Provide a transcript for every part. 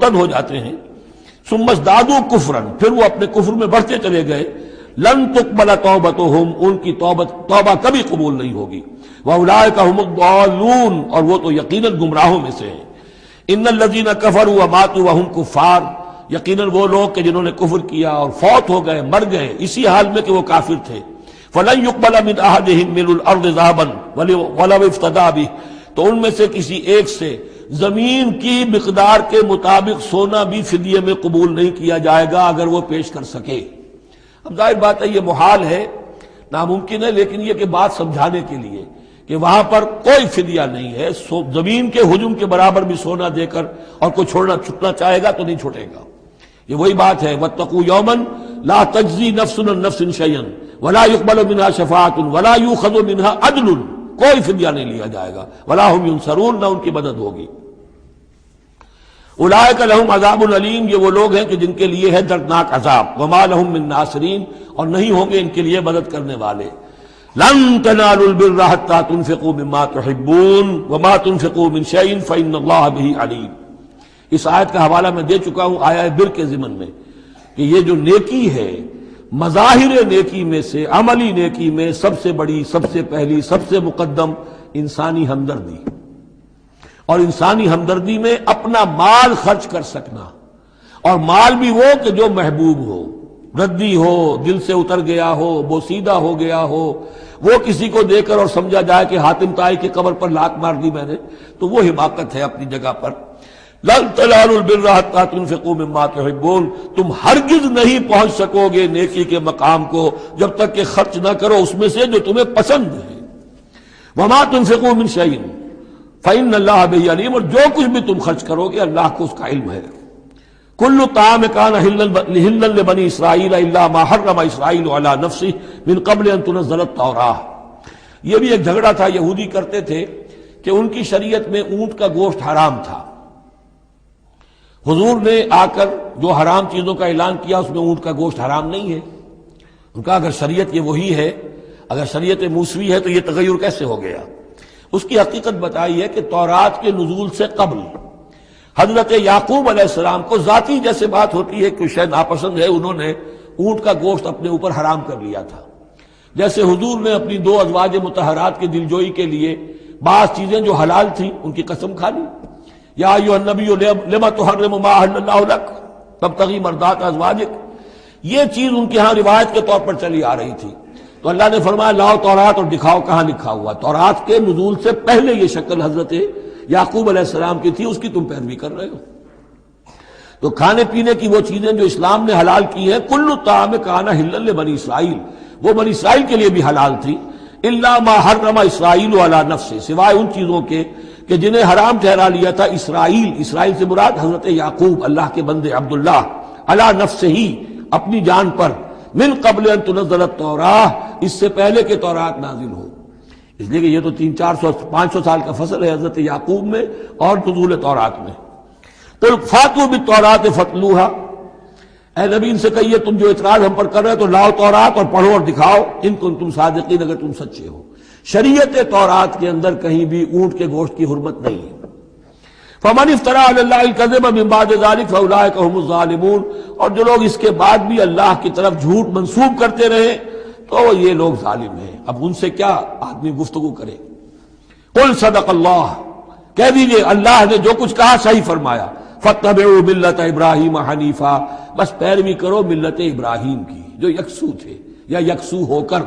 مرتد ہو جاتے ہیں، ثم ازدادوا کفرا، پھر وہ اپنے کفر میں بڑھتے چلے گئے، لن تقبل توبتہم، ان کی توبہ کبھی قبول نہیں ہوگی، واولئک هم الضالون، اور وہ تو یقیناً گمراہوں میں سے ہیں۔ ان الذین کفروا وماتوا وهم کفار، یقیناً وہ لوگ کہ جنہوں نے کفر کیا اور فوت ہو گئے، مر گئے اسی حال میں کہ وہ کافر تھے، فلن يقبل من احدهم ملء الارض ذهبا ولو افتدى به، تو ان میں سے کسی ایک سے زمین کی مقدار کے مطابق سونا بھی فدیے میں قبول نہیں کیا جائے گا اگر وہ پیش کر سکے۔ اب ظاہر بات ہے یہ محال ہے، ناممکن ہے، لیکن یہ کہ بات سمجھانے کے لیے کہ وہاں پر کوئی فدیہ نہیں ہے، زمین کے حجم کے برابر بھی سونا دے کر اور کوئی چھوٹنا چاہے گا تو نہیں چھوٹے گا۔ یہ وہی بات ہے، واتقوا یوما لا تجزی نفس عن نفس شیئا ولا يقبل منها شفاعۃ ولا يؤخذ منها عدل، کوئی فدیہ نہیں لیا جائے گا، ولا هم ينصرون، نہ ان کی مدد ہوگی۔ اولئک لهم عذاب علیم، یہ وہ لوگ ہیں کہ جن کے لیے ہے دردناک عذاب، وما لهم من ناصرین، اور نہیں ہوں گے ان کے لیے مدد کرنے والے۔ لن تنالوا البر حتى تنفقوا مما تحبون وما تنفقوا من شيء فإن الله به علیم۔ اس آیت کا حوالہ میں دے چکا ہوں آیہ بر کے ضمن میں کہ یہ جو نیکی ہے، مظاہر نیکی میں سے، عملی نیکی میں سب سے بڑی، سب سے پہلی، سب سے مقدم انسانی ہمدردی، اور انسانی ہمدردی میں اپنا مال خرچ کر سکنا، اور مال بھی وہ کہ جو محبوب ہو، ردی ہو، دل سے اتر گیا ہو، بوسیدہ ہو گیا ہو، وہ کسی کو دے کر اور سمجھا جائے کہ حاتم طائی کی قبر پر لات مار دی میں نے، تو وہ حماقت ہے اپنی جگہ پر۔ لن تنالوا البر حتى تنفقوا مما تحبون، تم ہرگز نہیں پہنچ سکو گے نیکی کے مقام کو جب تک کہ خرچ نہ کرو اس میں سے جو تمہیں پسند ہے۔ وما تنفقوا من شيء فإن الله به علیم، اور جو کچھ بھی تم خرچ کرو گے اللہ کو اس کا علم ہے۔ کل طعام كان حلا لبني اسرائیل الا ما حرم اسرائیل على نفسه من قبل ان تنزل التوراۃ۔ یہ بھی ایک جھگڑا تھا، یہودی کرتے تھے کہ ان کی شریعت میں اونٹ کا گوشت حرام تھا، حضور نے آ کر جو حرام چیزوں کا اعلان کیا اس میں اونٹ کا گوشت حرام نہیں ہے۔ ان کا اگر شریعت یہ وہی ہے، اگر شریعت موسوی ہے تو یہ تغیر کیسے ہو گیا؟ اس کی حقیقت بتائی ہے کہ تورات کے نزول سے قبل حضرت یعقوب علیہ السلام کو ذاتی جیسے بات ہوتی ہے کہ شاید ناپسند ہے، انہوں نے اونٹ کا گوشت اپنے اوپر حرام کر لیا تھا، جیسے حضور نے اپنی 2 ازواج مطہرات کی دلجوئی کے لیے بعض چیزیں جو حلال تھیں ان کی قسم کھا لی، یا ایھا النبی لما تحرم ما احل اللہ لک تبتغی مرضات ازواجک، یہ چیز ان کے ہاں روایت کے طور پر چلی آ رہی تھی، تو اللہ نے فرمایا لاؤ تورات اور دکھاؤ کہاں لکھا ہوا۔ تورات کے نزول سے پہلے یہ شکل حضرت یعقوب علیہ السلام کی تھی، اس کی تم پیروی کر رہے ہو۔ تو کھانے پینے کی وہ چیزیں جو اسلام نے حلال کی ہیں، کل طعام کان حلا لبنی اسرائیل، وہ بنی اسرائیل کے لیے بھی حلال تھی، الا ما حرم اسرائیل علی نفسہ، سوائے ان چیزوں کے کہ جنہیں حرام ٹھہرا لیا تھا اسرائیل، اسرائیل سے مراد حضرت یعقوب اللہ کے بندے عبداللہ، علی نفسہ ہی، اپنی جان پر، من قبل ان تنزل التوراۃ، اس سے پہلے کہ تورات نازل ہو۔ اس لیے کہ یہ تو 300-400-500 سال کا فصل ہے حضرت یعقوب میں اور نزول تورات میں۔ قل فاتوا بالتوراۃ فاتلوها، اے نبی ان سے کہیے تم جو اعتراض ہم پر کر رہے ہو تو لاؤ تورات اور پڑھو اور دکھاؤ، ان کنتم صادقین، اگر تم سچے ہو۔ شریعت تورات کے اندر کہیں بھی اونٹ کے گوشت کی حرمت نہیں ہے۔ فمن افترى على الله الكذب من بعد ذلك فاولئك هم الظالمون، اور جو لوگ اس کے بعد بھی اللہ کی طرف جھوٹ منسوب کرتے رہے تو یہ لوگ ظالم ہیں۔ اب ان سے کیا آدمی گفتگو کرے؟ قل صدق اللہ، کہہ دیجئے اللہ نے جو کچھ کہا صحیح فرمایا۔ فاتبعوا ملت ابراہیم حنیفا، بس پیروی کرو ملت ابراہیم کی جو یکسو تھے یا یکسو ہو کر،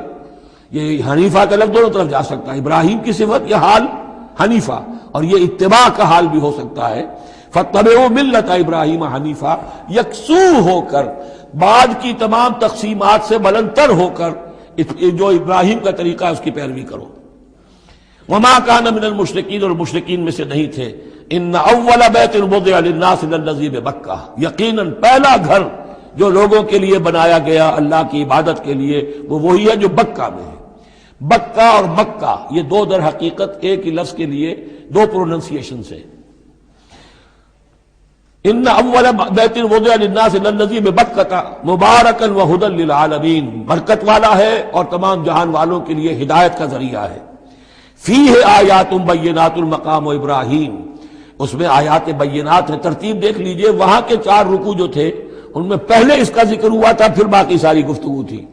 یہ حنیفہ کا لفظ دونوں طرف جا سکتا ہے، ابراہیم کی صفت یا حال حنیفہ، اور یہ اتباع کا حال بھی ہو سکتا ہے۔ فاتبعوا ملت ابراہیم حنیفا، یکسو ہو کر، بعد کی تمام تقسیمات سے بلندتر ہو کر جو ابراہیم کا طریقہ ہے اس کی پیروی کرو۔ وما کان من المشرکین، اور مشرکین میں سے نہیں تھے۔ ان اول بیت وضع للناس للذی ببکہ، یقیناً پہلا گھر جو لوگوں کے لیے بنایا گیا اللہ کی عبادت کے لیے وہ وہی ہے جو بکہ میں ہے۔ بکہ اور مکہ یہ دو در حقیقت ایک ہی لفظ کے لیے دو پروننسیشن سے۔ ان اول بیت وضع للناس للذی ببکہ مبارکا وہدی للعالمین، برکت والا ہے اور تمام جہان والوں کے لیے ہدایت کا ذریعہ ہے۔ فیہ آیات بینات مقام ابراہیم، اس میں آیات بینات ہیں. ترتیب دیکھ لیجئے, وہاں کے 4 رکوع جو تھے ان میں پہلے اس کا ذکر ہوا تھا, پھر باقی ساری گفتگو تھی.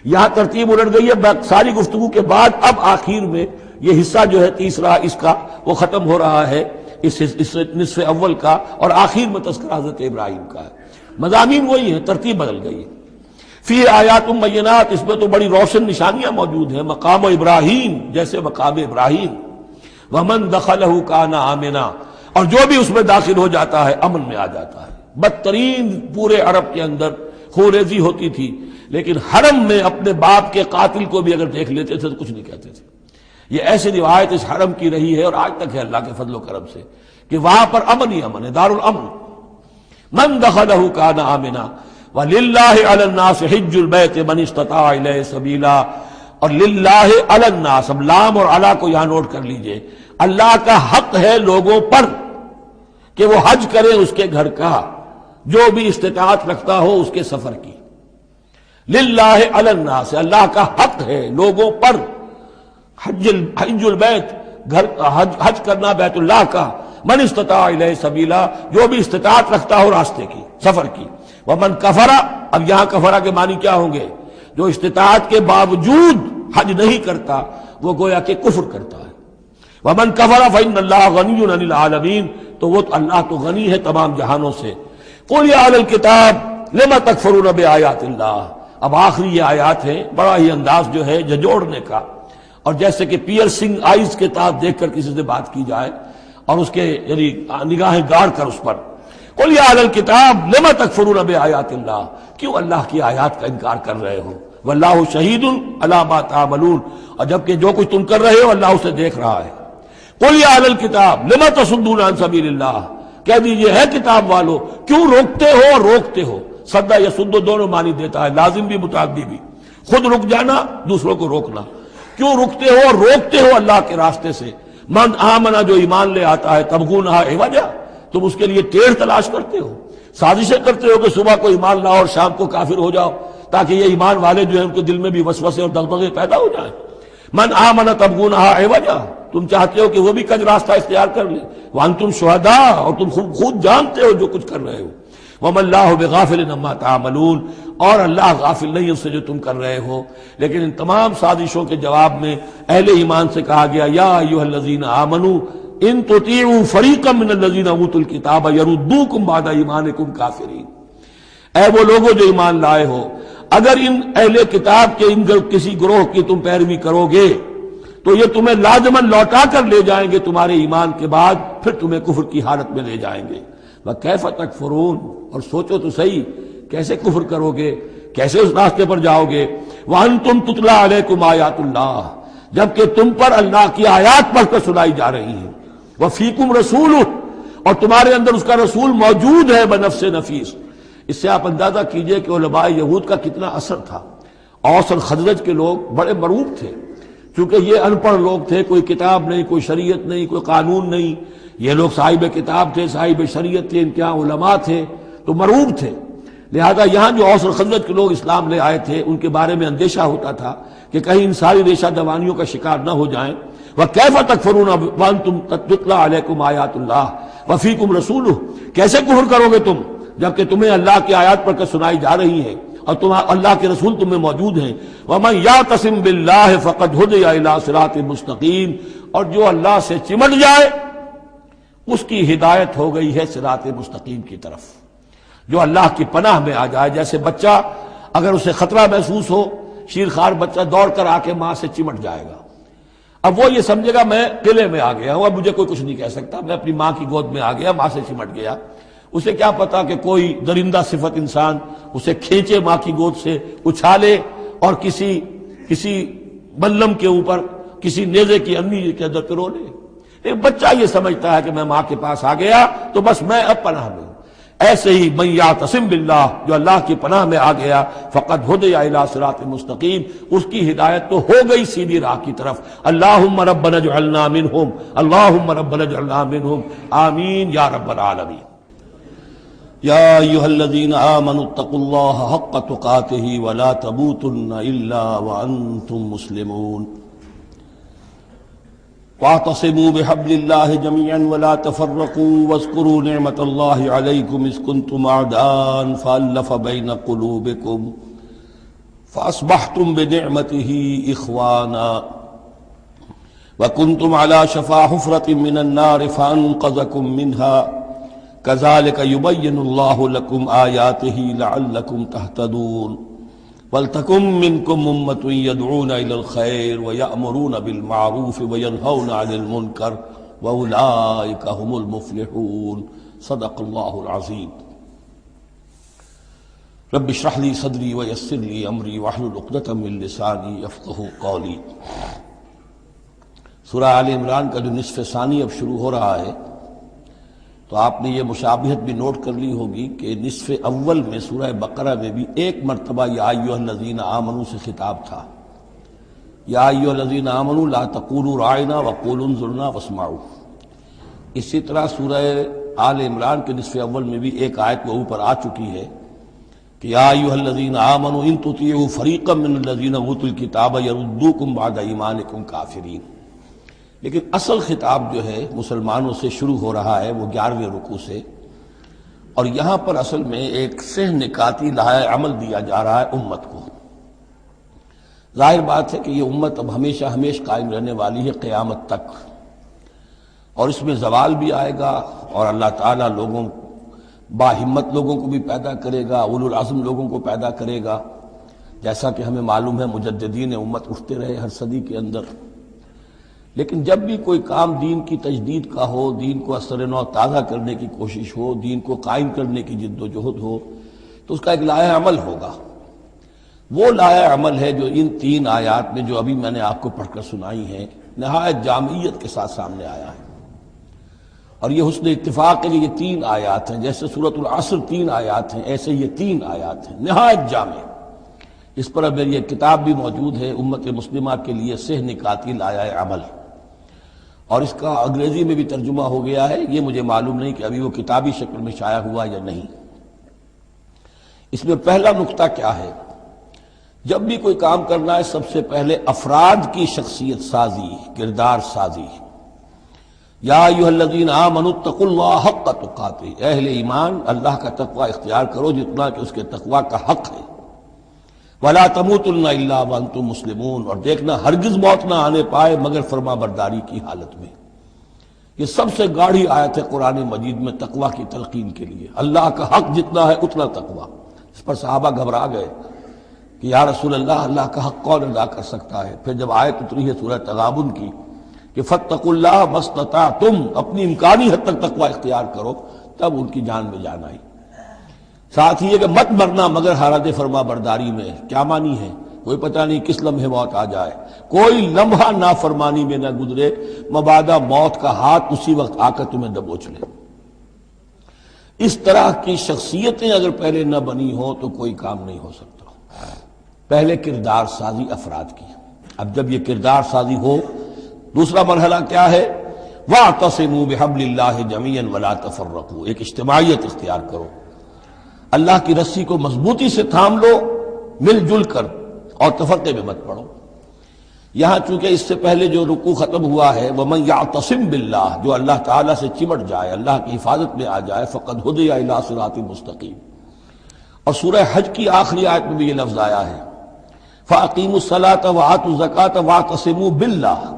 یہاں ترتیب الٹ گئی ہے, ساری گفتگو کے بعد اب آخر میں یہ حصہ جو ہے تیسرا اس کا وہ ختم ہو رہا ہے, اس نصف اول کا, اور آخر میں تذکرہ حضرت ابراہیم کا ہے. مضامین وہی ہیں, ترتیب بدل گئی ہے. فی آیات بینات, اس میں تو بڑی روشن نشانیاں موجود ہیں. مقام ابراہیم, جیسے مقام ابراہیم. ومن دخلہ کان آمنا, اور جو بھی اس میں داخل ہو جاتا ہے امن میں آ جاتا ہے. بدترین پورے عرب کے اندر خوریزی ہوتی تھی, لیکن حرم میں اپنے باپ کے قاتل کو بھی اگر دیکھ لیتے تھے تو کچھ نہیں کہتے تھے. یہ ایسی روایت اس حرم کی رہی ہے اور آج تک ہے اللہ کے فضل و کرم سے, کہ وہاں پر امن ہی امن ہے, دار الامن. من دخلہ کان آمنا وَلِلَّهِ عَلَى النَّاسِ حِجُّ الْبَيْتِ مَنِ اسْتَطَاعَ إِلَيْهِ سَبِيلًا. اور للہ علی الناس, اب لام اور علی کو یہاں نوٹ کر لیجئے, اللہ کا حق ہے لوگوں پر کہ وہ حج کریں اس کے گھر کا, جو بھی استطاعت رکھتا ہو اس کے سفر کی. للہ علی الناس, اللہ کا حق ہے لوگوں پر, حج البیت, گھر حج کرنا بیت اللہ کا, من استطاع الیہ سبیلا, جو بھی استطاعت رکھتا ہو راستے کی, سفر کی. ومن کفر, اب یہاں کفرہ کے معنی کیا ہوں گے؟ جو استطاعت کے باوجود حج نہیں کرتا وہ گویا کہ کفر کرتا ہے. ومن کفر فإن اللہ غنی عن العالمین, تو وہ اللہ تو غنی ہے تمام جہانوں سے. قل یا اہل الکتاب لم تکفرون بآیات اللہ. اب آخری یہ آیات ہے, بڑا ہی انداز جو ہے جھنجھوڑنے کا, اور جیسے کہ پیئرسنگ آئیز کے تحت دیکھ کر کسی سے بات کی جائے اور اس کے یعنی نگاہیں گاڑ کر اس پر. قل یا اہل الکتاب لم تکفرون بآیات اللہ, کیوں اللہ کی آیات کا انکار کر رہے ہو؟ واللہ شہید علی ما تعملون, اور جبکہ جو کچھ تم کر رہے ہو اللہ اسے دیکھ رہا ہے. قل یا اہل الکتاب لم تصدون عن سبیل اللہ, کہہ دیجئے ہے کتاب والو کیوں روکتے ہو اور روکتے ہو. صد یا سد دونوں معنی دیتا ہے, لازم بھی متعدی بھی. خود رک جانا, دوسروں کو روکنا. کیوں رکتے ہو اور روکتے ہو اللہ کے راستے سے؟ من آمنا, جو ایمان لے آتا ہے, تبغونہا عوجا, تم اس کے لیے ٹیڑھ تلاش کرتے ہو, سازشیں کرتے ہو کہ صبح کو ایمان لاؤ اور شام کو کافر ہو جاؤ, تاکہ یہ ایمان والے جو ہیں ان کے دل میں بھی وسوسے اور دغدغے پیدا ہو جائیں. من آمنا تبغونہا عوجا, تم چاہتے ہو کہ وہ بھی کج راستہ اختیار کر لیں. وانتم شہداء, اور تم خود جانتے ہو جو کچھ کر رہے ہو. وما اللہ بغافل عما تعملون, اور اللہ غافل نہیں اس سے جو تم کر رہے ہو. لیکن ان تمام سازشوں کے جواب میں اہل ایمان سے کہا گیا, یا ایھا الذین آمنوا ان تطیعوا فریقا من الذین اوتوا الکتاب یردوکم بعد ایمانکم کافرین. اے وہ لوگوں جو ایمان لائے ہو, اگر ان اہل کتاب کے ان کسی گروہ کی تم پیروی کرو گے تو یہ تمہیں لازماً لوٹا کر لے جائیں گے تمہارے ایمان کے بعد, پھر تمہیں کفر کی حالت میں لے جائیں گے. وَكَيْفَ تَكْفُرُونَ, اور سوچو تو صحیح کیسے کفر کرو گے, کیسے اس راستے پر جاؤ گے. وَأَنْتُمْ تُتْلَىٰ عَلَيْكُمْ آیَاتُ اللَّهِ, جبکہ تم پر اللہ کی آیات پڑھ کر سنائی جا رہی ہیں. وَفِيكُمْ رَسُولُهُ, اور تمہارے اندر اس کا رسول موجود ہے بنفس نفیس. اس سے آپ اندازہ کیجئے کہ علماء یہود کا کتنا اثر تھا. اوس اور خزرج کے لوگ بڑے مرعوب تھے, چونکہ یہ ان پڑھ لوگ تھے, کوئی کتاب نہیں, کوئی شریعت نہیں, کوئی قانون نہیں. یہ لوگ صاحب کتاب تھے, صاحب شریعت تھے, ان کے یہاں علماء تھے, تو مرعوب تھے. لہذا یہاں جو اوس اور خزرج کے لوگ اسلام لے آئے تھے ان کے بارے میں اندیشہ ہوتا تھا کہ کہیں ان ساری ریشہ دوانیوں کا شکار نہ ہو جائیں. وَكَيْفَ تَكْفُرُونَ وَأَنْتُمْ تُتْلَىٰ عَلَيْكُمْ آیَاتُ اللَّهِ وَفِيكُمْ رَسُولُهُ, کیسے کفر کرو گے تم جبکہ تمہیں اللہ کی آیات پڑھ کر سنائی جا رہی ہیں اور اللہ کے رسول تم میں موجود ہیں. وَمَن يَعْتَصِم بِاللَّهِ فَقَدْ هُدِيَ إِلَىٰ صِرَاطٍ مُسْتَقِيمٍ, اور جو اللہ سے چمٹ جائے اس کی ہدایت ہو گئی ہے صراط مستقیم کی طرف. جو اللہ کی پناہ میں آ جائے, جیسے بچہ اگر اسے خطرہ محسوس ہو, شیرخوار بچہ دوڑ کر آ کے ماں سے چمٹ جائے گا. اب وہ یہ سمجھے گا میں قلعے میں آ گیا ہوں, اب مجھے کوئی کچھ نہیں کہہ سکتا, میں اپنی ماں کی گود میں آ گیا, ماں سے چمٹ گیا. اسے کیا پتا کہ کوئی درندہ صفت انسان اسے کھینچے ماں کی گود سے, اچھالے اور کسی بلم کے اوپر کسی نیزے کی انی کے اندر پرو لے. ایک بچہ یہ سمجھتا ہے کہ میں ماں کے پاس آ گیا تو بس میں اب پناہ میں ہوں. ایسے ہی من یعتصم باللہ, جو اللہ کی پناہ میں آ گیا, فقد ہدی الی صراط مستقیم, اس کی ہدایت تو ہو گئی سیدھی راہ کی طرف. اللہم ربنا اجعلنا منہم, اللہم ربنا اجعلنا منہم, آمین یا رب العالمین. یا ایھا الذین آمنوا اتقوا اللہ حق تقاتہ ولا تموتن الا وانتم مسلمون. واعتصموا بحبل الله جميعا ولا تفرقوا واذكروا نعمة الله عليكم إذ كنتم أعداء فألف بين قلوبكم فأصبحتم بنعمته إخوانا وكنتم على شفا حفرة من النار فأنقذكم منها كذلك يبين الله لكم آياته لعلكم تهتدون وَلْتَكُن مِّنكُمْ أُمَّةٌ يَدْعُونَ إِلَى الْخَيْرِ وَيَأْمُرُونَ بِالْمَعْرُوفِ وَيَنْهَوْنَ عَنِ الْمُنكَرِ وَأُولَٰئِكَ هُمُ الْمُفْلِحُونَ صدق الله العظيم. رب اشرح لي صدري ويسر لي أمري واحلل عقدة من لساني يفقهوا قولي. سورہ آل عمران کا جو نصف ثانی اب شروع ہو رہا ہے، تو آپ نے یہ مشابہت بھی نوٹ کر لی ہوگی کہ نصف اول میں سورہ بقرہ میں بھی ایک مرتبہ یا ایھا الذین آمنوا سے خطاب تھا، یا ایھا الذین آمنوا لا تقولوا راعنا وقولوا انظرنا واسمعوا. اسی طرح سورہ آل عمران کے نصف اول میں بھی ایک آیت وہ اوپر آ چکی ہے کہ یا ایھا الذین آمنوا ان تطیعوا فریقا من الذین اوتوا الکتاب یردوکم بعد ایمانکم کافرین. لیکن اصل خطاب جو ہے مسلمانوں سے شروع ہو رہا ہے وہ 11ویں رکوع سے، اور یہاں پر اصل میں ایک سہ نکاتی لائحہ عمل دیا جا رہا ہے امت کو. ظاہر بات ہے کہ یہ امت اب ہمیشہ قائم رہنے والی ہے قیامت تک، اور اس میں زوال بھی آئے گا، اور اللہ تعالیٰ باہمت لوگوں کو بھی پیدا کرے گا، اولو العزم لوگوں کو پیدا کرے گا، جیسا کہ ہمیں معلوم ہے مجددین امت اٹھتے رہے ہر صدی کے اندر. لیکن جب بھی کوئی کام دین کی تجدید کا ہو، دین کو اثر نو تازہ کرنے کی کوشش ہو، دین کو قائم کرنے کی جد و جہد ہو، تو اس کا ایک لائحہ عمل ہوگا. وہ لائحہ عمل ہے جو ان 3 آیات میں جو ابھی میں نے آپ کو پڑھ کر سنائی ہیں نہایت جامعیت کے ساتھ سامنے آیا ہے. اور یہ حسن اتفاق ہے کہ یہ 3 آیات ہیں، جیسے سورۃ العصر 3 آیات ہیں، ایسے یہ 3 آیات ہیں نہایت جامع. اس پر اب میری ایک کتاب بھی موجود ہے امت مسلمہ کے لیے سہ نکاتی لائحہ عمل، اور اس کا انگریزی میں بھی ترجمہ ہو گیا ہے. یہ مجھے معلوم نہیں کہ ابھی وہ کتابی شکل میں شائع ہوا یا نہیں. اس میں پہلا نقطہ کیا ہے؟ جب بھی کوئی کام کرنا ہے سب سے پہلے افراد کی شخصیت سازی، کردار سازی. یا ایھا الذین آمنوا اتقوا اللہ حق تقاتہ، اہل ایمان اللہ کا تقوی اختیار کرو جتنا کہ اس کے تقوی کا حق ہے. وَلَا تَمُوتُنَّ إِلَّا وَأَنْتُم مُّسْلِمُونَ، اور دیکھنا ہرگز موت نہ آنے پائے مگر فرما برداری کی حالت میں. یہ سب سے گاڑھی آیت ہے قرآن مجید میں تقوی کی تلقین کے لیے. اللہ کا حق جتنا ہے اتنا تقوی. اس پر صحابہ گھبرا گئے کہ یا رسول اللہ کا حق کون ادا کر سکتا ہے؟ پھر جب آیت اتری ہے سورہ تغابن کی کہ فاتقوا اللہ ما استطعتم، اپنی امکانی حد تک تقوی اختیار کرو، تب ان کی جان میں جان آئی. ساتھ ہی یہ کہ مت مرنا مگر حالت فرما برداری میں. کیا معنی ہے؟ کوئی پتہ نہیں کس لمحے موت آ جائے، کوئی لمحہ نافرمانی میں نہ گزرے مبادا موت کا ہاتھ اسی وقت آ کر تمہیں دبوچ لے. اس طرح کی شخصیتیں اگر پہلے نہ بنی ہوں تو کوئی کام نہیں ہو سکتا. پہلے کردار سازی افراد کی. اب جب یہ کردار سازی ہو، دوسرا مرحلہ کیا ہے؟ وَاعْتَصِمُوا بِحَبْلِ اللَّهِ جَمِيعًا وَلَا تَفَرَّقُوا، ایک اجتماعیت اختیار کرو، اللہ کی رسی کو مضبوطی سے تھام لو مل جل کر، اور تفرقے میں مت پڑو. یہاں چونکہ اس سے پہلے جو رکوع ختم ہوا ہے وَمَن يَعْتَصِم بِاللَّهِ، جو اللہ تعالیٰ سے چمٹ جائے، اللہ کی حفاظت میں آ جائے، فَقَدْ هُدِیَ إِلَىٰ صِرَاطٍ مُسْتَقِيمٍ. اور سورہ حج کی آخری آیت میں بھی یہ لفظ آیا ہے فَأَقِیمُوا الصَّلَاةَ وَآتُوا الزَّکَاةَ وَاعْتَصِمُوا بِاللَّهِ.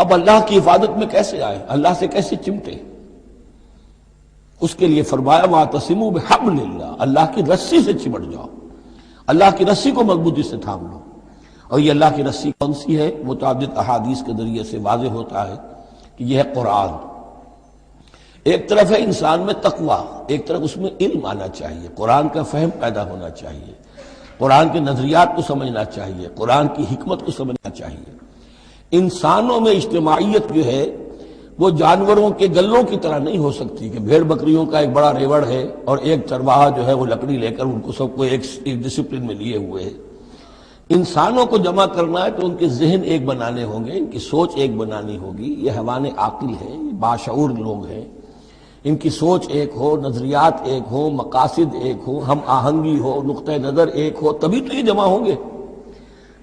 اب اللہ کی حفاظت میں کیسے آئے، اللہ سے کیسے چمٹے؟ اس کے لیے فرمایا وَاعْتَصِمُوا بِحَبْلِ اللَّهِ، اللہ کی رسی سے چمٹ جاؤ، اللہ کی رسی کو مضبوطی سے تھام لو. اور یہ اللہ کی رسی کون سی ہے؟ متعدد احادیث کے ذریعے سے واضح ہوتا ہے کہ یہ ہے قرآن. ایک طرف ہے انسان میں تقوی، ایک طرف اس میں علم آنا چاہیے، قرآن کا فہم پیدا ہونا چاہیے، قرآن کے نظریات کو سمجھنا چاہیے، قرآن کی حکمت کو سمجھنا چاہیے. انسانوں میں اجتماعیت جو ہے وہ جانوروں کے گلوں کی طرح نہیں ہو سکتی کہ بھیڑ بکریوں کا ایک بڑا ریوڑ ہے اور ایک چرواہا جو ہے وہ لکڑی لے کر ان کو سب کو ایک ڈسپلن میں لیے ہوئے ہے. انسانوں کو جمع کرنا ہے تو ان کے ذہن ایک بنانے ہوں گے، ان کی سوچ ایک بنانی ہوگی. یہ حیوان عاقل ہیں، یہ باشعور لوگ ہیں، ان کی سوچ ایک ہو، نظریات ایک ہو، مقاصد ایک ہو، ہم آہنگی ہو، نقطہ نظر ایک ہو، تبھی تو یہ جمع ہوں گے.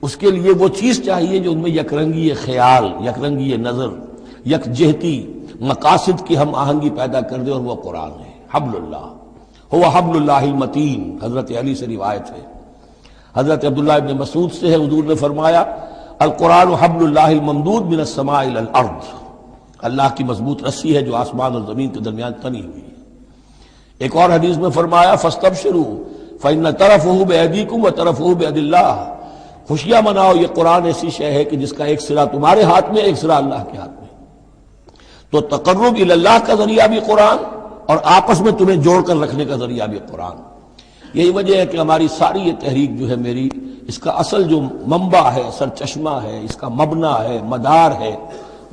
اس کے لیے وہ چیز چاہیے جو ان میں یکرنگی خیال، یکرنگی نظر، یکجہتی مقاصد کی ہم آہنگی پیدا کر دے، اور وہ قرآن ہے۔ حبل اللہ ہوا حبل اللہ المتین، حضرت علی سے روایت ہے۔ حضرت عبداللہ ابن مسعود سے ہے، حضور نے فرمایا القرآن حبل اللہ الممدود من السماء الی الارض، اللہ کی مضبوط رسی ہے جو آسمان اور زمین کے درمیان تنی ہوئی ہے۔ ایک اور حدیث میں فرمایا فاستبشروا فإن طرفه بأيديكم وطرفه بيد اللہ، خوشیاں مناؤ، یہ قرآن ایسی شے ہے کہ جس کا ایک سرا تمہارے ہاتھ میں، ایک سرا اللہ کے ہاتھ میں۔ تو تقرب الی اللہ کا ذریعہ بھی قرآن، اور آپس میں تمہیں جوڑ کر رکھنے کا ذریعہ بھی قرآن۔ یہی وجہ ہے کہ ہماری ساری یہ تحریک جو ہے میری، اس کا اصل جو منبع ہے، سر چشمہ ہے، اس کا مبنا ہے، مدار ہے،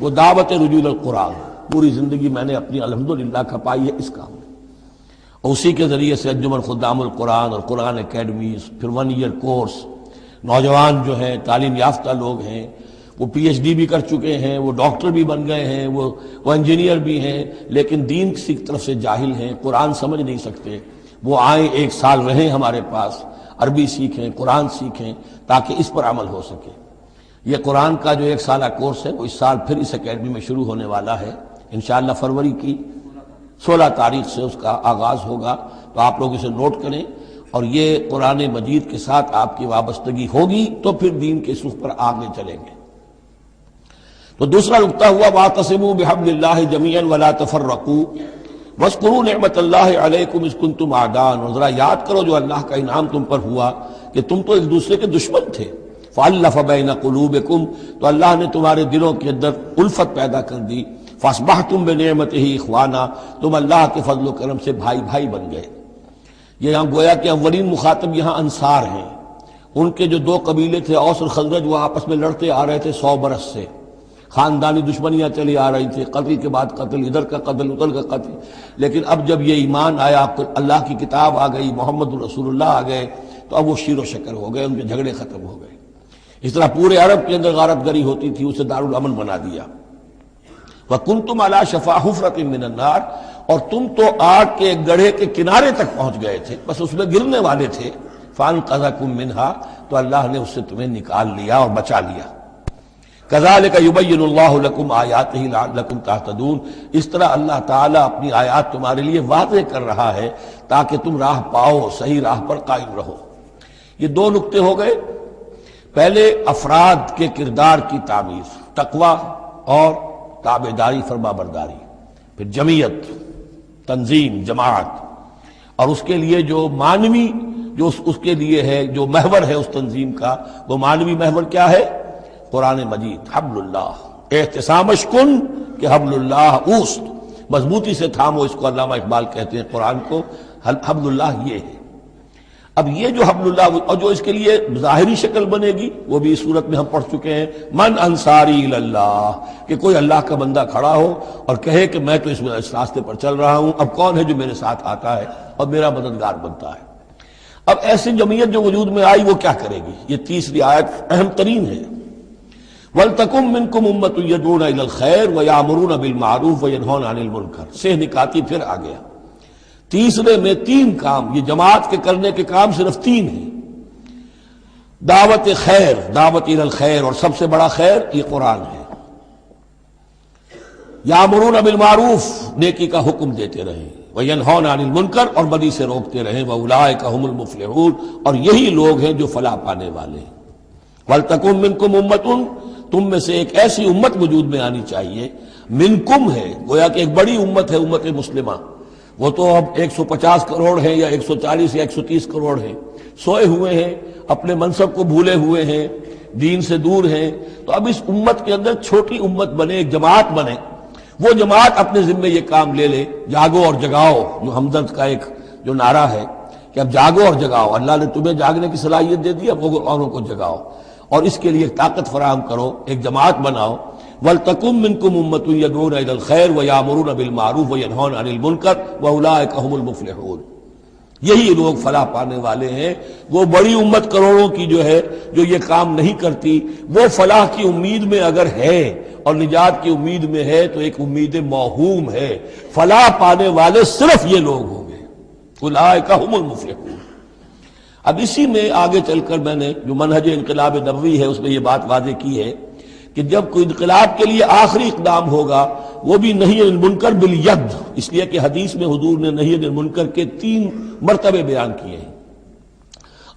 وہ دعوت رجوع القرآن۔ پوری زندگی میں نے اپنی الحمدللہ کھپائی ہے اس کام میں، اور اسی کے ذریعے سے انجمن خدام القرآن اور قرآن اکیڈمیز، پھر 1 ایئر کورس، نوجوان جو ہیں تعلیم یافتہ لوگ ہیں، وہ پی ایچ ڈی بھی کر چکے ہیں، وہ ڈاکٹر بھی بن گئے ہیں، وہ انجینئر بھی ہیں، لیکن دین کی طرف سے جاہل ہیں، قرآن سمجھ نہیں سکتے۔ وہ آئیں، 1 سال رہیں ہمارے پاس، عربی سیکھیں، قرآن سیکھیں، تاکہ اس پر عمل ہو سکے۔ یہ قرآن کا جو 1 سالہ کورس ہے وہ اس سال پھر اس اکیڈمی میں شروع ہونے والا ہے، انشاءاللہ فروری کی 16 تاریخ سے اس کا آغاز ہوگا، تو آپ لوگ اسے نوٹ کریں، اور یہ قرآن مجید کے ساتھ آپ کی وابستگی ہوگی تو پھر دین کے سوکھ پر آگے چلیں گے۔ تو دوسرا نقطہ ہوا واعتصموا بحبل اللہ جميعا ولا تفرقوا واذکروا نعمت اللہ علیکم اذ کنتم اعداء، اور ذرا یاد کرو جو اللہ کا انعام تم پر ہوا کہ تم تو ایک دوسرے کے دشمن تھے۔ فالف بین قلوبکم، تو اللہ نے تمہارے دلوں کے اندر الفت پیدا کر دی۔ فاصبحتم بنعمتہ اخوانا، تم اللہ کے فضل و کرم سے بھائی بھائی بن گئے۔ یہ یہاں گویا کہ اولین مخاطب یہاں انصار ہیں، ان کے جو 2 قبیلے تھے اوس اور خزرج، وہ آپس میں لڑتے آ رہے تھے 100 برس سے، خاندانی دشمنیاں چلی آ رہی تھی، قتل کے بعد قتل، ادھر کا قتل ادھر کا قتل، لیکن اب جب یہ ایمان آیا، اللہ کی کتاب آ گئی، محمد رسول اللہ آ گئے، تو اب وہ شیر و شکر ہو گئے، ان کے جھگڑے ختم ہو گئے۔ اس طرح پورے عرب کے اندر غارت گری ہوتی تھی، اسے دارالامن بنا دیا۔ وَكُنْتُمْ عَلَىٰ شَفَا حُفْرَةٍ مِّنَ النَّارِ، اور تم تو آگ کے ایک گڑھے کے کنارے تک پہنچ گئے تھے، بس اس میں گرنے والے تھے۔ فَأَنْقَذَكُم مِّنْهَا، تو اللہ نے اس سے تمہیں نکال لیا اور بچا لیا۔ كَذَلِكَ يُبَيِّنُ اللَّهُ لَكُمْ آيَاتِهِ لَعَلَّكُمْ تَهْتَدُونَ، اس طرح اللہ تعالیٰ اپنی آیات تمہارے لیے واضح کر رہا ہے تاکہ تم راہ پاؤ، صحیح راہ پر قائم رہو۔ یہ 2 نقطے ہو گئے۔ پہلے افراد کے کردار کی تعمیر، تقوی اور تابعداری، فرما برداری، پھر جمعیت، تنظیم، جماعت، اور اس کے لیے جو معنوی، جو اس کے لیے ہے، جو محور ہے اس تنظیم کا، وہ معنوی محور کیا ہے؟ قرآن مجید، حبل اللہ، احتسامش کن کہ حبل اللہ اوست، مضبوطی سے تھامو، اس کو علامہ اقبال کہتے ہیں قرآن کو، حبل اللہ یہ ہے۔ اب یہ جو حبل اللہ، اور جو اس کے لیے ظاہری شکل بنے گی، وہ بھی اس صورت میں ہم پڑھ چکے ہیں، من انصاری اللہ، کہ کوئی اللہ کا بندہ کھڑا ہو اور کہے کہ میں تو اس راستے پر چل رہا ہوں، اب کون ہے جو میرے ساتھ آتا ہے اور میرا مددگار بنتا ہے۔ اب ایسی جمعیت جو وجود میں آئی وہ کیا کرے گی؟ یہ تیسری آیت اہم ترین ہے۔ وَلْتَكُن مِّنكُمْ أُمَّةٌ يَدْعُونَ إِلَى الْخَيْرِ وَيَأْمُرُونَ بِالْمَعْرُوفِ وَيَنْهَوْنَ عَنِ الْمُنكَرِ، سے نکاتی پھر آ گیا۔ تیسرے میں 3 کام، یہ جماعت کے کرنے کے کام صرف 3 ہیں۔ دعوت خیر، دعوت الی الخیر، اور سب سے بڑا خیر یہ قرآن ہے۔ یامرون بالمعروف، نیکی کا حکم دیتے رہیں، وینہون عن المنکر، اور بدی سے روکتے رہیں، واولئک هم المفلحون، اور یہی لوگ ہیں جو فلاح پانے والے ہیں۔ ولتکن منکم امۃ، تم میں سے ایک ایسی امت وجود میں آنی چاہیے، منکم ہے، گویا کہ ایک بڑی امت ہے، امت مسلمہ، وہ تو اب 150 کروڑ ہیں یا 140 یا 130 کروڑ ہیں، سوئے ہوئے ہیں، اپنے منصب کو بھولے ہوئے ہیں، دین سے دور ہیں، تو اب اس امت کے اندر چھوٹی امت بنے، ایک جماعت بنے، وہ جماعت اپنے ذمے یہ کام لے لے، جاگو اور جگاؤ، جو ہمدرد کا ایک جو نعرہ ہے کہ اب جاگو اور جگاؤ، اللہ نے تمہیں جاگنے کی صلاحیت دے دی، اب اوروں کو جگاؤ، اور اس کے لیے طاقت فراہم کرو، ایک جماعت بناؤ۔ وَلْتَكُن مِّنكُمْ أُمَّةٌ يَدْعُونَ إِلَى الْخَيْرِ وَيَأْمُرُونَ بِالْمَعْرُوفِ وَيَنْهَوْنَ عَنِ الْمُنكَرِ وَأُولَٰئِكَ هُمُ الْمُفْلِحُونَ، یہی لوگ فلاح پانے والے ہیں۔ وہ بڑی امت کروڑوں کی جو ہے، جو یہ کام نہیں کرتی، وہ فلاح کی امید میں اگر ہے اور نجات کی امید میں ہے تو ایک امید موہوم ہے، فلاح پانے والے صرف یہ لوگ ہوں گے، اولئک هم المفلحون۔ اب اسی میں آگے چل کر میں نے جو منہج انقلاب نبوی ہے اس میں یہ بات واضح کی ہے کہ جب کوئی انقلاب کے لیے آخری اقدام ہوگا وہ بھی نہی عن المنکر بالید، اس لیے کہ حدیث میں حضور نے نہی عن المنکر کے 3 مرتبے بیان کیے ہیں۔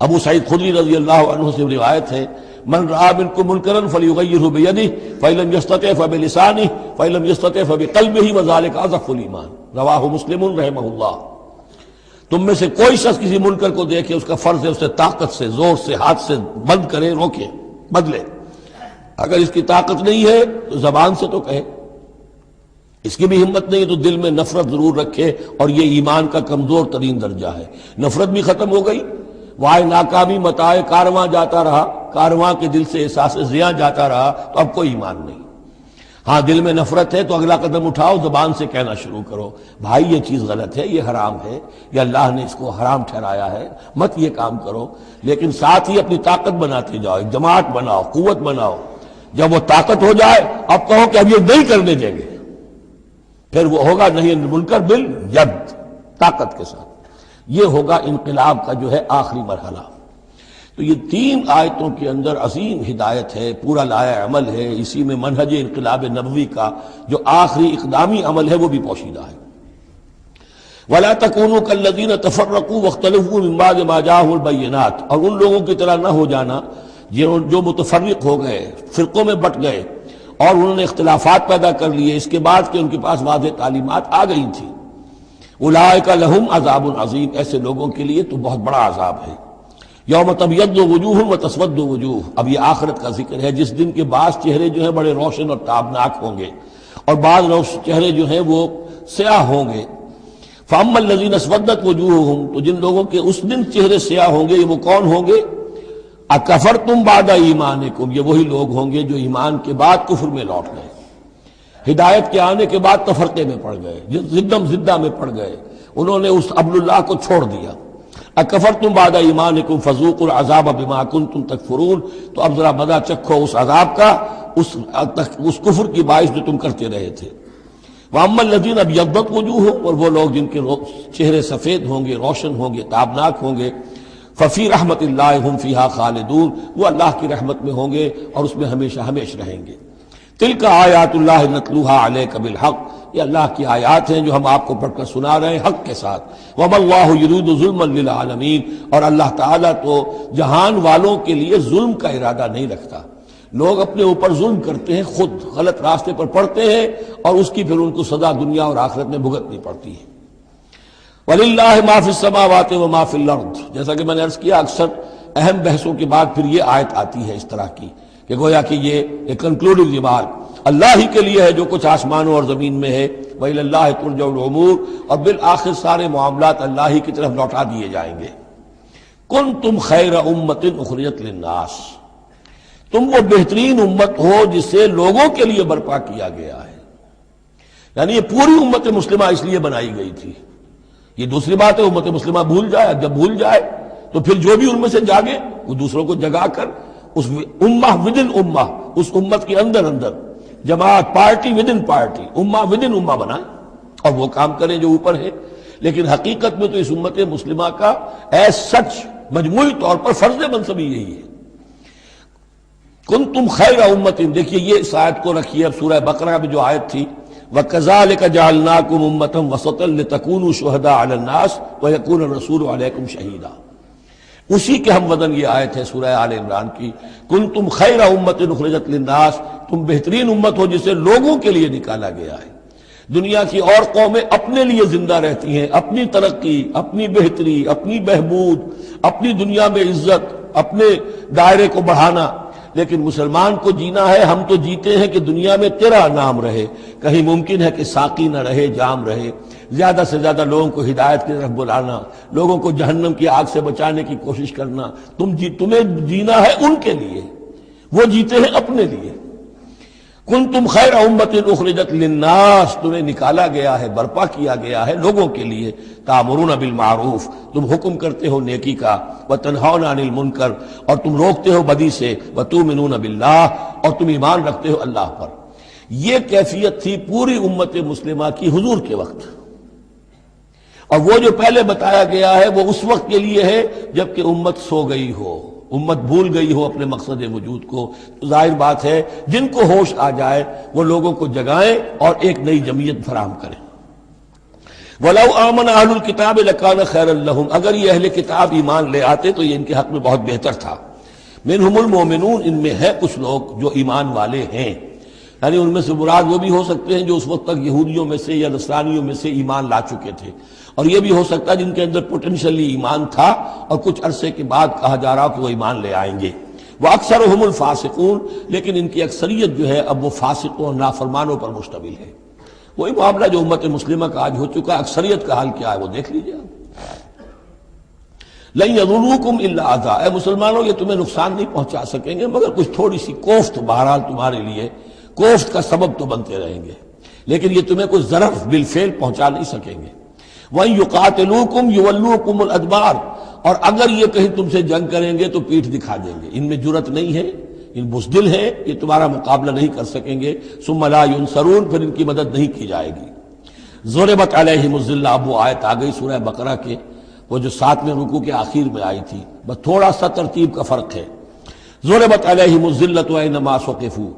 ابو سعید خدری رضی اللہ عنہ سے روایت ہے، من رآ منکم منکرا فلیغیرہ بیدہ فإن لم یستطع فبلسانہ فإن لم یستطع فبقلبہ وذلک اضعف الایمان، رواہ مسلم رحمہ اللہ۔ تم میں سے کوئی شخص کسی منکر کو دیکھے، اس کا فرض ہے اسے طاقت سے، زور سے، ہاتھ سے بند کرے، روکے، بدلے۔ اگر اس کی طاقت نہیں ہے تو زبان سے تو کہے، اس کی بھی ہمت نہیں ہے تو دل میں نفرت ضرور رکھے، اور یہ ایمان کا کمزور ترین درجہ ہے۔ نفرت بھی ختم ہو گئی، وائے ناکامی متائے کارواں جاتا رہا، کارواں کے دل سے احساس زیاں جاتا رہا، تو اب کوئی ایمان نہیں۔ ہاں دل میں نفرت ہے تو اگلا قدم اٹھاؤ، زبان سے کہنا شروع کرو، بھائی یہ چیز غلط ہے، یہ حرام ہے، یہ اللہ نے اس کو حرام ٹھہرایا ہے، مت یہ کام کرو۔ لیکن ساتھ ہی اپنی طاقت بناتے جاؤ، ایک جماعت بناؤ، قوت بناؤ۔ جب وہ طاقت ہو جائے اب کہو کہ اب یہ نہیں کرنے دیں گے، پھر وہ ہوگا نہی عن المنکر بالید، طاقت کے ساتھ۔ یہ ہوگا انقلاب کا جو ہے آخری مرحلہ۔ تو یہ 3 آیتوں کے اندر عظیم ہدایت ہے، پورا لایا عمل ہے، اسی میں منہج انقلاب نبوی کا جو آخری اقدامی عمل ہے وہ بھی پوشیدہ ہے۔ وَلَا تَكُونُوا كَالَّذِينَ تَفَرَّقُوا وَاخْتَلَفُوا مِن بَعْدِ مَا جَاءَهُمُ الْبَيِّنَاتُ، اور ان لوگوں کی طرح نہ ہو جانا جو متفرق ہو گئے، فرقوں میں بٹ گئے، اور انہوں نے اختلافات پیدا کر لیے اس کے بعد کہ ان کے پاس واضح تعلیمات آ گئی تھیں۔ اولئک لہم عذاب عظیم، ایسے لوگوں کے لیے تو بہت بڑا عذاب ہے۔ یوم تبیض وجوہ وتسود وجوہ، اب یہ آخرت کا ذکر ہے، جس دن کے بعض چہرے جو ہیں بڑے روشن اور تابناک ہوں گے، اور بعض چہرے جو ہیں وہ سیاہ ہوں گے۔ فاما الذین اسودت وجوہہم، تو جن لوگوں کے اس دن چہرے سیاہ ہوں گے، یہ وہ کون ہوں گے؟ اکفرتم بعد ایمانکم، یہ وہی لوگ ہوں گے جو ایمان کے بعد کفر میں لوٹ گئے، ہدایت کے آنے کے بعد تفرقے میں پڑ گئے، زدم زدہ میں پڑ گئے، انہوں نے اس عبد اللہ کو چھوڑ دیا۔ اکفرتم بعد ایمانکم فذوقوا العذاب بما کنتم تکفرون، تو اب ذرا مزہ چکھو اس عذاب کا، اس کفر کی باعث جو تم کرتے رہے تھے۔ واما الذین ابیضت وجوہہم، اور وہ لوگ جن کے چہرے سفید ہوں گے، روشن ہوں گے، تابناک ہوں گے، ففی رحمت اللہ ہم فیہا خالدون، وہ اللہ کی رحمت میں ہوں گے اور اس میں ہمیشہ ہمیشہ رہیں گے۔ تلک آیات اللہ نتلوہا علیک بالحق، یہ اللہ کی آیات ہیں جو ہم آپ کو پڑھ کر سنا رہے ہیں حق کے ساتھ۔ وما اللہ یرید ظلما للعالمین، اور اللہ تعالیٰ تو جہان والوں کے لیے ظلم کا ارادہ نہیں رکھتا۔ لوگ اپنے اوپر ظلم کرتے ہیں، خود غلط راستے پر پڑتے ہیں، اور اس کی پھر ان کو سزا دنیا اور آخرت میں بھگتنی پڑتی ہے۔ وَلِلَّهِ مَا فِي السَّمَاوَاتِ وَمَا فِي الْأَرْضِ، جیسا کہ میں نے عرض کیا اکثر اہم بحثوں کے بعد پھر یہ آیت آتی ہے اس طرح کی، کہ گویا کہ یہ ایک کنکلوڈنگ ریمارک، اللہ ہی کے لیے ہے جو کچھ آسمانوں اور زمین میں ہے، وَإِلَى اللَّهِ تُرْجَعُ الْأُمُورُ، اور بالآخر سارے معاملات اللہ ہی کی طرف لوٹا دیے جائیں گے۔ كُنتُمْ خَيْرَ أُمَّةٍ أُخْرِجَتْ لِلنَّاسِ، تم وہ بہترین امت ہو جسے لوگوں کے لیے برپا کیا گیا ہے، یعنی یہ پوری امت مسلمہ اس لیے بنائی گئی تھی۔ یہ دوسری بات ہے امت مسلمہ بھول جائے، جب بھول جائے تو پھر جو بھی ان میں سے جاگے وہ دوسروں کو جگا کر اس امہ ودن امہ، اس امت کے اندر اندر جماعت، پارٹی ودن پارٹی، امہ ودن امہ بنائیں اور وہ کام کریں جو اوپر ہے۔ لیکن حقیقت میں تو اس امت مسلمہ کا ایز سچ مجموعی طور پر فرض منصبی یہی ہے۔ کنتم خیر امت، دیکھیے یہ اس آیت کو رکھیے اب سورہ بقرہ میں جو آیت تھی، وَكَذَلِكَ جَعَلْنَاكُمْ أُمَّةً وَسَطًا لِتَكُونُوا شُهَدَاءَ عَلَى النَّاسِ وَيَكُونَ الرَّسُولُ عَلَيْكُمْ شَهِيدًا، اسی کے ہم وزن یہ آیت ہے سورہ آل عمران کی، کنتم خیر امت اخرجت للناس، تم بہترین امت ہو جسے لوگوں کے لیے نکالا گیا ہے۔ دنیا کی اور قومیں اپنے لیے زندہ رہتی ہیں، اپنی ترقی، اپنی بہتری، اپنی بہبود، اپنی دنیا میں عزت، اپنے دائرے کو بڑھانا، لیکن مسلمان کو جینا ہے، ہم تو جیتے ہیں کہ دنیا میں تیرا نام رہے، کہیں ممکن ہے کہ ساقی نہ رہے، جام رہے، زیادہ سے زیادہ لوگوں کو ہدایت کی طرف بلانا، لوگوں کو جہنم کی آگ سے بچانے کی کوشش کرنا، تمہیں جینا ہے ان کے لیے، وہ جیتے ہیں اپنے لیے۔ کنتم خیر امت اخرجت للناس، تمہیں نکالا گیا ہے، برپا کیا گیا ہے لوگوں کے لیے، تامرون بالمعروف، تم حکم کرتے ہو نیکی کا، وتنہون عن المنکر، اور تم روکتے ہو بدی سے، وتؤمنون باللہ، اور تم ایمان رکھتے ہو اللہ پر۔ یہ کیفیت تھی پوری امت مسلمہ کی حضور کے وقت، اور وہ جو پہلے بتایا گیا ہے وہ اس وقت کے لیے ہے جب کہ امت سو گئی ہو، امت بھول گئی ہو اپنے مقصد وجود کو، تو ظاہر بات ہے جن کو ہوش آ جائے وہ لوگوں کو جگائیں اور ایک نئی جمعیت فراہم کریں۔ وَلَوْ آمَنَ أَهْلُ الْكِتَابِ لَكَانَ خَيْرًا لَهُمْ، اگر یہ اہل کتاب ایمان لے آتے تو یہ ان کے حق میں بہت بہتر تھا۔ مِنْهُمُ الْمُؤْمِنُونَ، ان میں ہے کچھ لوگ جو ایمان والے ہیں، یعنی ان میں سے مراد وہ بھی ہو سکتے ہیں جو اس وقت تک یہودیوں میں سے یا نصرانیوں میں سے ایمان لا چکے تھے، اور یہ بھی ہو سکتا ہے جن کے اندر پوٹینشلی ایمان تھا اور کچھ عرصے کے بعد کہا جا رہا کہ وہ ایمان لے آئیں گے۔ وَأَكْثَرُهُمُ الْفَاسِقُونَ، لیکن ان کی اکثریت جو ہے اب وہ فاسقوں اور نافرمانوں پر مشتمل ہے۔ وہی معاملہ جو امت مسلمہ کا آج ہو چکا، اکثریت کا حال کیا ہے وہ دیکھ لیجیے آپ۔ لَن يَضُرُّوكُمْ إِلَّا أَذًى، اے مسلمانوں یہ تمہیں نقصان نہیں پہنچا سکیں گے مگر کچھ تھوڑی سی کوفت، بہرحال تمہارے لیے کوفت کا سبب تو بنتے رہیں گے، لیکن یہ تمہیں کوئی ضرر بالفعل پہنچا نہیں سکیں گے۔ وَإِن يُقَاتِلُوكُمْ يُوَلُّوكُمُ الْأَدْبَارَ، اور اگر یہ کہیں تم سے جنگ کریں گے تو پیٹھ دکھا دیں گے، ان میں جرأت نہیں ہے، ان بزدل ہیں، یہ تمہارا مقابلہ نہیں کر سکیں گے۔ ثم لا ينصرون، پھر ان کی مدد نہیں کی جائے گی۔ ضربت علیہم الذلہ، اب وہ آیت آ گئی سورہ بقرہ کے وہ جو 7ویں رکوع کے آخر میں آئی تھی، بس تھوڑا سا ترتیب کا فرق ہے۔ ضربت علیہم الذلۃ اینما ثقفوا،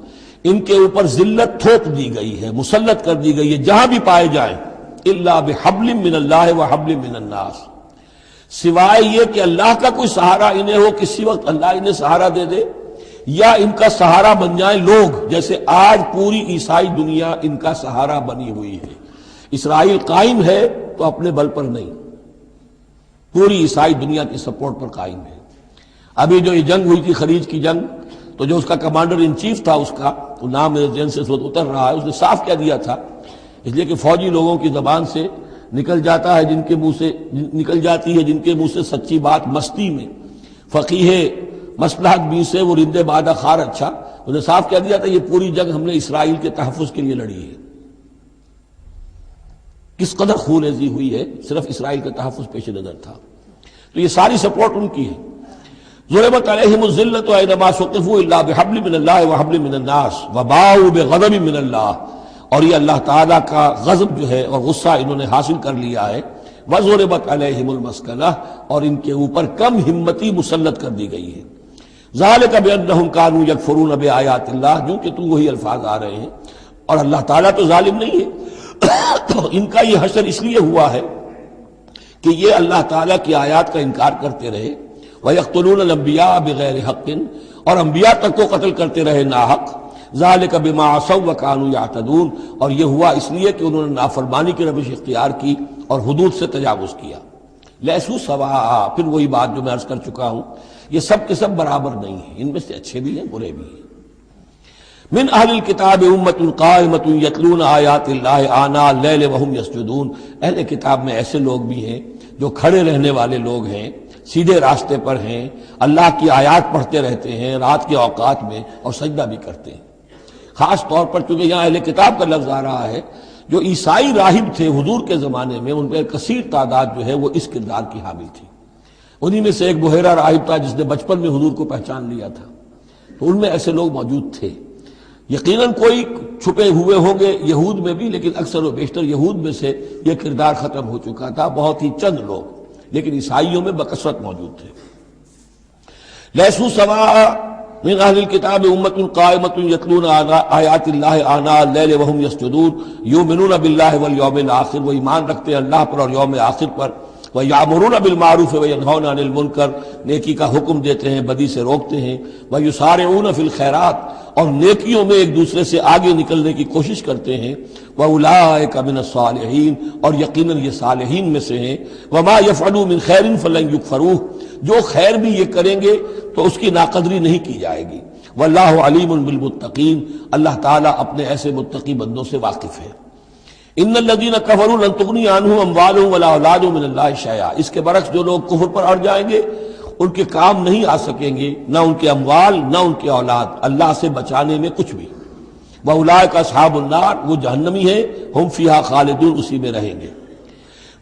ان کے اوپر ذلت تھوپ دی گئی ہے، مسلط کر دی گئی ہے جہاں بھی پائے جائیں، الا بحبل من اللہ وحبل من الناس، سوائے یہ کہ اللہ کا کوئی سہارا انہیں ہو، کسی وقت اللہ انہیں سہارا دے دے، یا ان کا سہارا بن جائیں لوگ، جیسے آج پوری عیسائی دنیا ان کا سہارا بنی ہوئی ہے۔ اسرائیل قائم ہے تو اپنے بل پر نہیں، پوری عیسائی دنیا کی سپورٹ پر قائم ہے۔ ابھی جو یہ جنگ ہوئی تھی خلیج کی جنگ، تو جو اس کا کمانڈر ان چیف تھا، اس کا وہ نام میرے ذہن سے اس وقت اتر رہا ہے، اس نے صاف کہہ دیا تھا، اس لیے کہ فوجی لوگوں کی زبان سے نکل جاتا ہے جن کے منہ سے نکل جاتی ہے جن کے منہ سے سچی بات مستی میں، فقیہ مصلحت بھی سے وہ رندے بادہ خار اچھا، اس نے صاف کہہ دیا تھا یہ پوری جنگ ہم نے اسرائیل کے تحفظ کے لیے لڑی ہے۔ کس قدر خونریزی ہوئی ہے، صرف اسرائیل کا تحفظ پیش نظر تھا، تو یہ ساری سپورٹ ان کی ہے۔ ضربت علیہم الذلۃ اینما ثقفوا الا بحبل من اللہ وحبل من الناس وباؤوا بغضب من اللہ، اور یہ اللہ تعالیٰ کا غضب جو ہے اور غصہ انہوں نے حاصل کر لیا ہے۔ وضربت علیہم المسکنہ، اور ان کے اوپر کم ہمتی مسلط کر دی گئی ہے۔ ذالک بانہم کانوا یکفرون بآیات اللہ، جو کہ تو وہی الفاظ آ رہے ہیں، اور اللہ تعالیٰ تو ظالم نہیں ہے، تو ان کا یہ حشر اس لیے ہوا ہے کہ یہ اللہ تعالیٰ کی آیات کا انکار کرتے رہے، وَيَقْتُلُونَ الْأَنْبِيَاءَ بِغَيْرِ حَقٍّ، اور انبیاء تک کو قتل کرتے رہے ناحق۔ ذَلِكَ بِمَا عَصَوْا وَكَانُوا يَعْتَدُونَ، اور یہ ہوا اس لیے کہ انہوں نے نافرمانی کی روش اختیار کی اور حدود سے تجاوز کیا۔ لیسوا سواء، پھر وہی بات جو میں عرض کر چکا ہوں، یہ سب کے سب برابر نہیں ہیں، ان میں سے اچھے بھی ہیں برے بھی ہیں۔ من اہل الکتاب امۃ قائمۃ یتلون آیات اللہ آناء اللیل وہم یسجدون، اہل کتاب میں ایسے لوگ بھی ہیں جو کھڑے رہنے والے لوگ ہیں، سیدھے راستے پر ہیں، اللہ کی آیات پڑھتے رہتے ہیں رات کے اوقات میں اور سجدہ بھی کرتے ہیں۔ خاص طور پر چونکہ یہاں اہل کتاب کا لفظ آ رہا ہے، جو عیسائی راہب تھے حضور کے زمانے میں، ان پہ کثیر تعداد جو ہے وہ اس کردار کی حامل تھی۔ انہی میں سے ایک بحیرہ راہب تھا جس نے بچپن میں حضور کو پہچان لیا تھا، تو ان میں ایسے لوگ موجود تھے۔ یقیناً کوئی چھپے ہوئے ہوں گے یہود میں بھی، لیکن اکثر و بیشتر یہود میں سے یہ کردار ختم ہو چکا تھا، بہت ہی چند لوگ، لیکن عیسائیوں میں بکثرت موجود تھے۔ لیسوا سواء من اہل الکتاب امۃ قائمۃ یتلون آیات اللہ آناء اللیل وہم یسجدون یؤمنون باللہ والیوم الآخر، وہ ایمان رکھتے ہیں اللہ پر اور یوم آخر پر، وَيَأْمُرُونَ بِالْمَعْرُوفِ وَيَنْهَوْنَ عَنِ الْمُنْكَرِ، نیکی کا حکم دیتے ہیں بدی سے روکتے ہیں، وَيُسَارِعُونَ فِي الْخَيْرَاتِ، اور نیکیوں میں ایک دوسرے سے آگے نکلنے کی کوشش کرتے ہیں، وَأُولَٰئِكَ مِنَ الصَّالِحِينَ، اور یقیناً یہ صالحین میں سے ہیں، وَمَا يَفْعَلُوا مِنْ خَيْرٍ فَلَنْ يُكْفَرُوهُ، جو خیر بھی یہ کریں گے تو اس کی ناقدری نہیں کی جائے گی۔ وَاللَّهُ عَلِيمٌ بِالْمُتَّقِينَ، اللہ تعالیٰ اپنے ایسے متقی بندوں سے واقف ہے۔ ان الذین کفروا لن تغنی عنہم اموالہم ولا اولادہم من اللہ شیئا، اس کے برعکس جو لوگ کفر پر اڑ جائیں گے ان کے کام نہیں آ سکیں گے، نہ ان کے اموال نہ ان کے اولاد، اللہ سے بچانے میں کچھ بھی۔ واولئک اصحاب النار، وہ جہنمی ہیں، ہم فیہا خالدون، اسی میں رہیں گے۔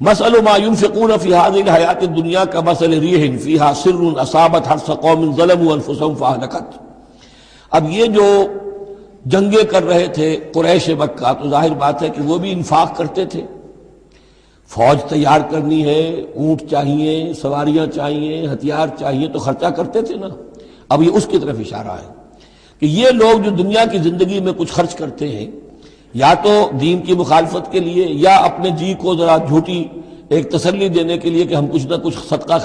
مثل ما ينفقون في هذه الحیات الدنیا کمثل ریح فیہا سر اصابت حرث قوم ظلموا انفسهم فاہلکت۔ اب یہ جو جنگیں کر رہے تھے قریش مکہ، تو ظاہر بات ہے کہ وہ بھی انفاق کرتے تھے، فوج تیار کرنی ہے، اونٹ چاہیے، سواریاں چاہیے، ہتھیار چاہیے، تو خرچہ کرتے تھے نا۔ اب یہ اس کی طرف اشارہ ہے کہ یہ لوگ جو دنیا کی زندگی میں کچھ خرچ کرتے ہیں، یا تو دین کی مخالفت کے لیے، یا اپنے جی کو ذرا جھوٹی ایک تسلی دینے کے لیے کہ ہم کچھ نہ کچھ صدقہ